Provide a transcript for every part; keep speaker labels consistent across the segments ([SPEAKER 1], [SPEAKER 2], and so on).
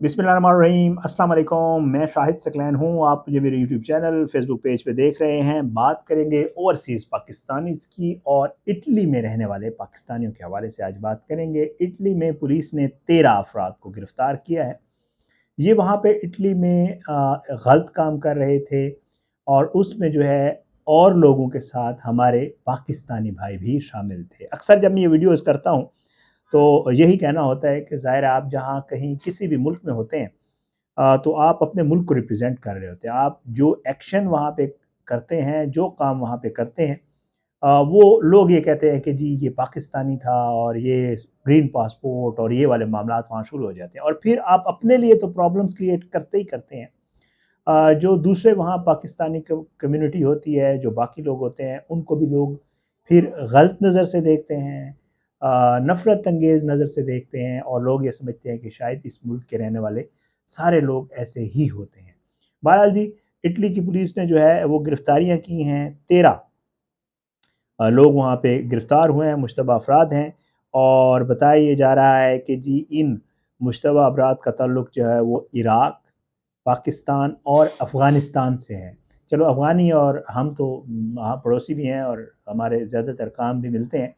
[SPEAKER 1] बिस्मिल्लाहिर्रहमानिर्रहीम। अस्सलाम वालेकुम। मैं शाहिद सकलैन हूँ। आप मुझे मेरे यूट्यूब चैनल फेसबुक पेज पे देख रहे हैं। बात करेंगे ओवरसीज़ पाकिस्तानीज़ की और इटली में रहने वाले पाकिस्तानियों के हवाले से आज बात करेंगे। इटली में पुलिस ने 13 अफराद को गिरफ़्तार किया है। ये वहाँ पे इटली में गलत काम कर रहे थे और उसमें जो है और लोगों के साथ हमारे पाकिस्तानी भाई भी शामिल थे। अक्सर जब मैं ये वीडियोज़ करता हूँ तो यही कहना होता है कि ज़ाहिर है आप जहाँ कहीं किसी भी मुल्क में होते हैं तो आप अपने मुल्क को रिप्रेजेंट कर रहे होते हैं। आप जो एक्शन वहाँ पे करते हैं, जो काम वहाँ पे करते हैं वो लोग ये कहते हैं कि जी ये पाकिस्तानी था और ये ग्रीन पासपोर्ट और ये वाले मामलात वहाँ शुरू हो जाते हैं और फिर आप अपने लिए तो प्रॉब्लम्स क्रिएट करते ही करते हैं। जो दूसरे वहाँ पाकिस्तानी कम्युनिटी होती है, जो बाकी लोग होते हैं, उनको भी लोग फिर गलत नज़र से देखते हैं, नफ़रत अंगेज़ नज़र से देखते हैं और लोग ये समझते हैं कि शायद इस मुल्क के रहने वाले सारे लोग ऐसे ही होते हैं। बहरहाल जी, इटली की पुलिस ने जो है वो गिरफ़्तारियाँ की हैं 13 लोग वहाँ पे गिरफ़्तार हुए हैं, मुश्तबा अफ़राद हैं और बताया ये जा रहा है कि जी इन मुश्तबा अफ़राद का ताल्लुक जो है वो इराक, पाकिस्तान और अफ़गानिस्तान से है। चलो अफ़गानी और हम तो वहाँ पड़ोसी भी हैं और हमारे ज़्यादातर काम भी मिलते हैं।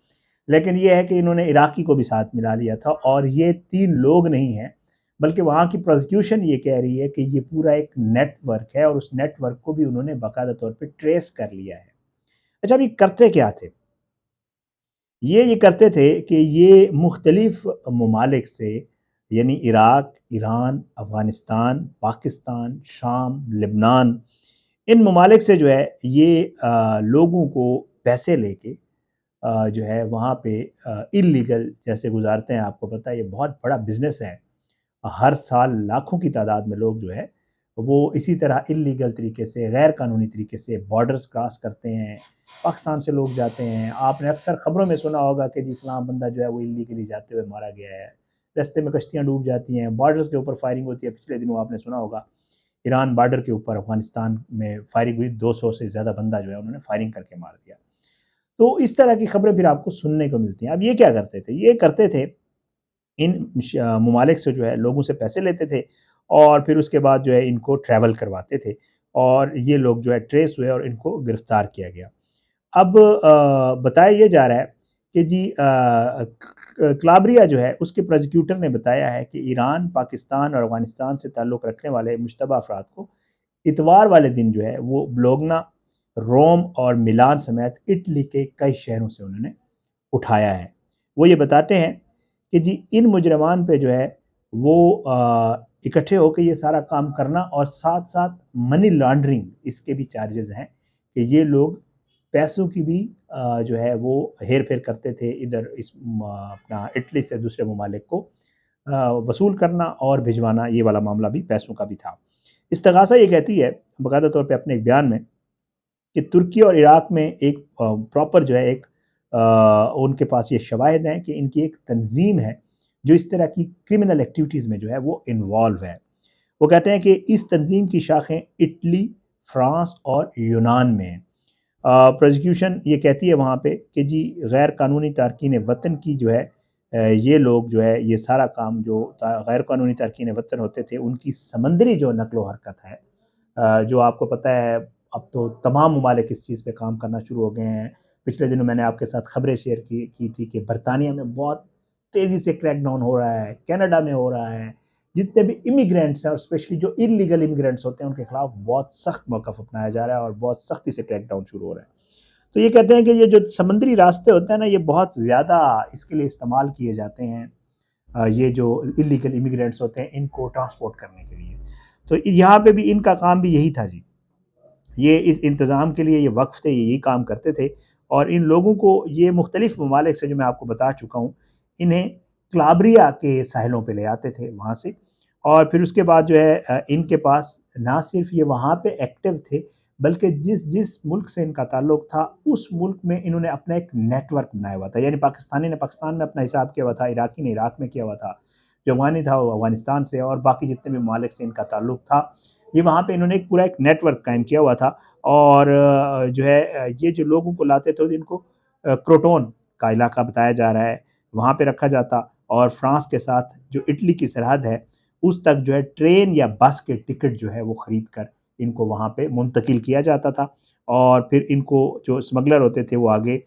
[SPEAKER 1] लेकिन ये है कि इन्होंने इराकी को भी साथ मिला लिया था और ये 3 लोग नहीं हैं, बल्कि वहाँ की प्रोसिक्यूशन ये कह रही है कि ये पूरा एक नेटवर्क है और उस नेटवर्क को भी उन्होंने बाकायदा तौर पे ट्रेस कर लिया है। अच्छा, अब ये करते क्या थे? ये करते थे कि ये मुख्तलिफ़ ममालिक से यानी इराक, ईरान, अफ़गानिस्तान, पाकिस्तान, शाम, लेबनान इन ममालिक से जो है ये लोगों को पैसे लेके जो है वहाँ पे इल्लीगल जैसे गुज़ारते हैं। आपको पता है ये बहुत बड़ा बिज़नेस है। हर साल लाखों की तादाद में लोग जो है वो इसी तरह इल्लीगल तरीके से गैर कानूनी तरीके से बॉर्डर्स क्रॉस करते हैं। पाकिस्तान से लोग जाते हैं। आपने अक्सर ख़बरों में सुना होगा कि जी फ़लाँ बंदा जो है वो इल्लीगली जाते हुए मारा गया है। रास्ते में कश्तियाँ डूब जाती हैं, बॉर्डर्स के ऊपर फायरिंग होती है। पिछले दिनों आपने सुना होगा ईरान बॉर्डर के ऊपर अफ़गानिस्तान में फायरिंग हुई, 200 से ज़्यादा बंदा जो है उन्होंने फायरिंग करके मार दिया। तो इस तरह की खबरें फिर आपको सुनने को मिलती हैं। अब ये क्या करते थे? ये करते थे इन ममालिक से जो है लोगों से पैसे लेते थे और फिर उसके बाद जो है इनको ट्रैवल करवाते थे और ये लोग जो है ट्रेस हुए और इनको गिरफ़्तार किया गया। अब बताया ये जा रहा है कि जी क्लाब्रिया जो है उसके प्रोसिक्यूटर ने बताया है कि ईरान, पाकिस्तान और अफ़गानिस्तान से ताल्लुक़ रखने वाले मुश्तबा अफ़राद को इतवार वाले दिन जो है वो बोलोग्ना, रोम और मिलान समेत इटली के कई शहरों से उन्होंने उठाया है। वो ये बताते हैं कि जी इन मुजरमान पे जो है वो इकट्ठे होके ये सारा काम करना और साथ-साथ मनी लॉन्ड्रिंग इसके भी चार्जेज़ हैं कि ये लोग पैसों की भी जो है वो हेर-फेर करते थे इधर अपना इटली से दूसरे ममालिक को वसूल करना और भिजवाना, ये वाला मामला भी पैसों का भी था। इस्तग़ासा ये कहती है बाकायदा तौर पे अपने एक बयान में कि तुर्की और इराक में एक प्रॉपर जो है एक उनके पास ये शवाहिद हैं कि इनकी एक तंज़ीम है, जो इस तरह की क्रिमिनल एक्टिविटीज़ में जो है वो इन्वॉल्व है। वो कहते हैं कि इस तंज़ीम की शाखें इटली, फ्रांस और यूनान में हैं। प्रोसिक्यूशन ये कहती है वहाँ पे कि जी गैर कानूनी तारकीन वतन की जो है ये लोग जो है ये सारा काम जो गैर कानूनी तारकीन वतन होते थे उनकी समंदरी जो नक़्ल व हरकत है जो आपको पता है अब तो तमाम ममालिक इस चीज़ पे काम करना शुरू हो गए हैं। पिछले दिनों मैंने आपके साथ खबरें शेयर की थी कि बरतानिया में बहुत तेज़ी से क्रैकडाउन हो रहा है, कनाडा में हो रहा है। जितने भी इमिग्रेंट्स हैं और स्पेशली जो इल्लीगल इमिग्रेंट्स होते हैं उनके खिलाफ बहुत सख्त मौक़िफ़ अपनाया जा रहा है और बहुत सख्ती से क्रैकडाउन शुरू हो रहा है। तो ये कहते हैं कि ये जो समुद्री रास्ते होते हैं ना ये बहुत ज़्यादा इसके लिए इस्तेमाल किए जाते हैं। ये जो इल्लीगल इमिग्रेंट्स होते हैं इनको ट्रांसपोर्ट करने के लिए। तो यहाँ पे भी इनका काम भी यही था जी। ये इस इंतज़ाम के लिए ये वक़्फ़ थे, यही काम करते थे और इन लोगों को ये मुख्तलिफ़ ममालिक से जो मैं आपको बता चुका हूँ, इन्हें क्लाब्रिया के साहिलों पे ले आते थे वहाँ से और फिर उसके बाद जो है इनके पास ना सिर्फ़ ये वहाँ पे एक्टिव थे, बल्कि जिस मुल्क से इनका ताल्लुक था, उस मुल्क में इन्होंने अपना एक नेटवर्क बनाया हुआ था। यानी पाकिस्तानी ने पाकिस्तान में अपना हिसाब किया हुआ था, इराकी ने इराक में किया हुआ था, जो अफ़गानी था वो अफ़गानिस्तान से और बाकी जितने भी ममालिक से इनका ताल्लुक था, ये वहाँ पे इन्होंने एक पूरा एक नेटवर्क कायम किया हुआ था और जो है ये जो लोगों को लाते थे इनको क्रोटोन का इलाका बताया जा रहा है, वहाँ पे रखा जाता और फ्रांस के साथ जो इटली की सरहद है, اس تک جو ہے ٹرین یا بس کے ٹکٹ جو ہے وہ خرید کر ان کو وہاں پہ منتقل کیا جاتا تھا، اور پھر ان کو جو اسمگلر ہوتے تھے وہ آگے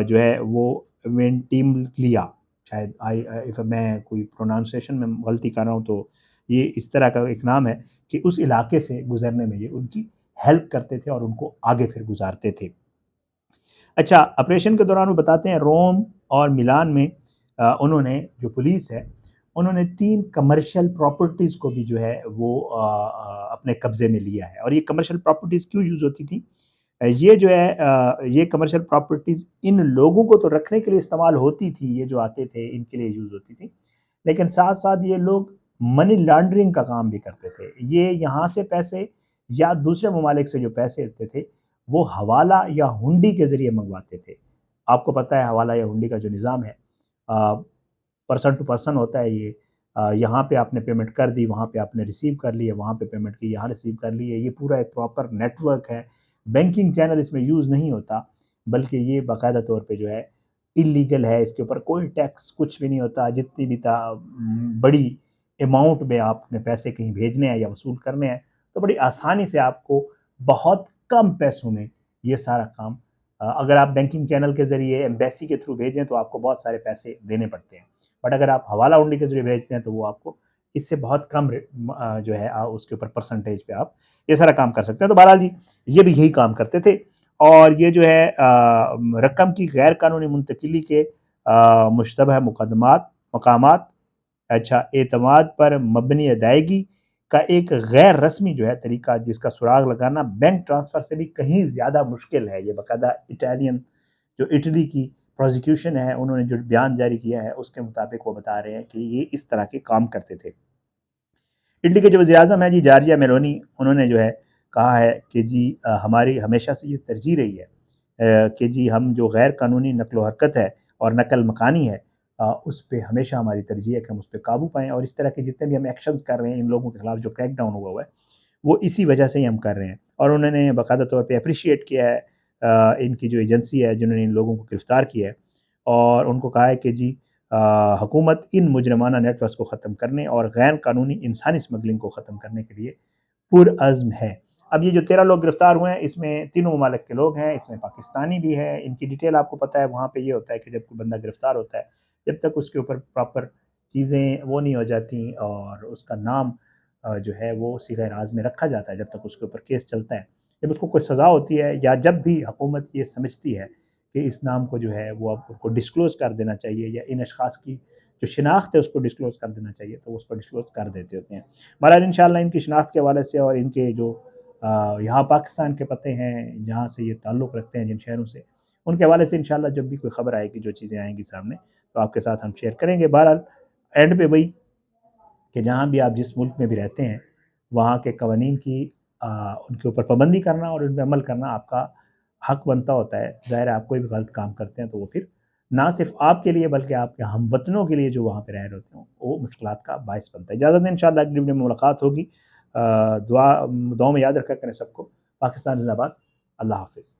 [SPEAKER 1] جو ہے وہ وینٹیملیا، شاید میں کوئی پرونانسیشن میں غلطی کر رہا ہوں تو یہ اس طرح کا ایک نام ہے، کہ اس علاقے سے گزرنے میں یہ ان کی ہیلپ کرتے تھے اور ان کو آگے پھر گزارتے تھے۔ اچھا، آپریشن کے دوران وہ بتاتے ہیں روم اور ملان میں انہوں نے جو پولیس ہے انہوں نے 3 کمرشل پراپرٹیز کو بھی جو ہے وہ اپنے قبضے میں لیا ہے۔ اور یہ کمرشل پراپرٹیز کیوں یوز ہوتی تھی؟ یہ جو ہے یہ کمرشل پراپرٹیز ان لوگوں کو تو رکھنے کے لیے استعمال ہوتی تھی، یہ جو آتے تھے ان کے لیے یوز ہوتی تھی، لیکن ساتھ ساتھ یہ لوگ منی لانڈرنگ کا کام بھی کرتے تھے۔ یہ یہاں سے پیسے یا دوسرے ممالک سے جو پیسے ہوتے تھے وہ حوالہ یا ہنڈی کے ذریعے منگواتے تھے۔ آپ کو پتہ ہے حوالہ یا ہنڈی کا جو نظام ہے پرسن ٹو پرسن ہوتا ہے، یہ یہاں پہ آپ نے پیمنٹ کر دی، وہاں پہ آپ نے ریسیو کر لی ہے، وہاں پہ پیمنٹ کی، یہاں ریسیو کر لی ہے۔ یہ پورا ایک پراپر نیٹ ورک ہے، بینکنگ چینل اس میں یوز نہیں ہوتا، بلکہ یہ باقاعدہ طور پہ جو ہے اللیگل ہے، اس کے اوپر کوئی ٹیکس کچھ بھی نہیں ہوتا۔ جتنی بھی بڑی اماؤنٹ میں آپ نے پیسے کہیں بھیجنے ہیں یا وصول کرنے ہیں تو بڑی آسانی سے آپ کو بہت کم پیسوں میں یہ سارا کام، اگر آپ بینکنگ چینل کے ذریعے ایمبیسی کے تھرو بھیجیں تو آپ کو بہت سارے پیسے دینے پڑتے ہیں، بٹ اگر آپ حوالہ ہنڈی کے ذریعے بھیجتے ہیں تو وہ آپ کو اس سے بہت کم جو ہے اس کے اوپر پرسنٹیج پہ آپ یہ سارا کام کر سکتے ہیں۔ تو بہرحال جی یہ بھی یہی کام کرتے تھے، اور یہ جو ہے رقم کی غیر قانونی منتقلی کے مشتبہ مقامات، اچھا، اعتماد پر مبنی ادائیگی کا ایک غیر رسمی جو ہے طریقہ جس کا سراغ لگانا بینک ٹرانسفر سے بھی کہیں زیادہ مشکل ہے۔ یہ باقاعدہ اٹلی کی پروزیکیوشن ہے، انہوں نے جو بیان جاری کیا ہے اس کے مطابق وہ بتا رہے ہیں کہ یہ اس طرح کے کام کرتے تھے۔ اٹلی کے جو وزیر اعظم ہیں جی جارجیا میلونی، انہوں نے جو ہے کہا ہے کہ جی ہماری ہمیشہ سے یہ ترجیح رہی ہے کہ جی ہم جو غیر قانونی نقل و حرکت ہے اور نقل مکانی ہے اس پہ ہمیشہ ہماری ترجیح ہے کہ ہم اس پہ قابو پائیں، اور اس طرح کے جتنے بھی ہم ایکشنز کر رہے ہیں ان لوگوں کے خلاف جو کریک ڈاؤن ہوا ہے وہ اسی وجہ سے ہی ہم کر رہے ہیں۔ اور انہوں نے باقاعدہ طور پہ اپریشیٹ کیا ہے ان کی جو ایجنسی ہے جنہوں نے ان لوگوں کو گرفتار کیا ہے، اور ان کو کہا ہے کہ جی حکومت ان مجرمانہ نیٹ ورکس کو ختم کرنے اور غیر قانونی انسانی اسمگلنگ کو ختم کرنے کے لیے پرعزم ہے۔ اب یہ جو 13 لوگ گرفتار ہوئے ہیں اس میں تینوں ممالک کے لوگ ہیں، اس میں پاکستانی بھی ہیں۔ ان کی ڈیٹیل آپ کو پتہ ہے، وہاں پہ یہ ہوتا ہے کہ جب کوئی بندہ گرفتار ہوتا ہے جب تک اس کے اوپر پراپر چیزیں وہ نہیں ہو جاتی اور اس کا نام جو ہے وہ صیغہ راز میں رکھا جاتا ہے، جب تک اس کے اوپر کیس چلتا ہے، جب اس کو کوئی سزا ہوتی ہے یا جب بھی حکومت یہ سمجھتی ہے کہ اس نام کو جو ہے وہ اب کو ڈسکلوز کر دینا چاہیے یا ان اشخاص کی جو شناخت ہے اس کو ڈسکلوز کر دینا چاہیے تو وہ اس کو ڈسکلوز کر دیتے ہوتے ہیں۔ بہرحال انشاءاللہ ان کی شناخت کے حوالے سے اور ان کے جو یہاں پاکستان کے پتے ہیں جہاں سے یہ تعلق رکھتے ہیں جن شہروں سے، ان کے حوالے سے انشاءاللہ جب بھی کوئی خبر آئے گی، جو چیزیں آئیں گی سامنے تو آپ کے ساتھ ہم شیئر کریں گے۔ بہرحال اینڈ پہ وہی کہ جہاں بھی آپ جس ملک میں بھی رہتے ہیں وہاں کے قوانین کی ان کے اوپر پابندی کرنا اور ان پہ عمل کرنا آپ کا حق بنتا ہوتا ہے۔ ظاہر ہے آپ کوئی بھی غلط کام کرتے ہیں تو وہ پھر نہ صرف آپ کے لیے بلکہ آپ کے ہم وطنوں کے لیے جو وہاں پہ رہ رہے ہوتے ہیں وہ مشکلات کا باعث بنتا ہے۔ اجازت دیں، انشاءاللہ اگلی ویڈیو میں ملاقات ہوگی۔ دعاؤں میں یاد رکھا کریں سب کو۔ پاکستان زندہ باد۔ اللہ حافظ۔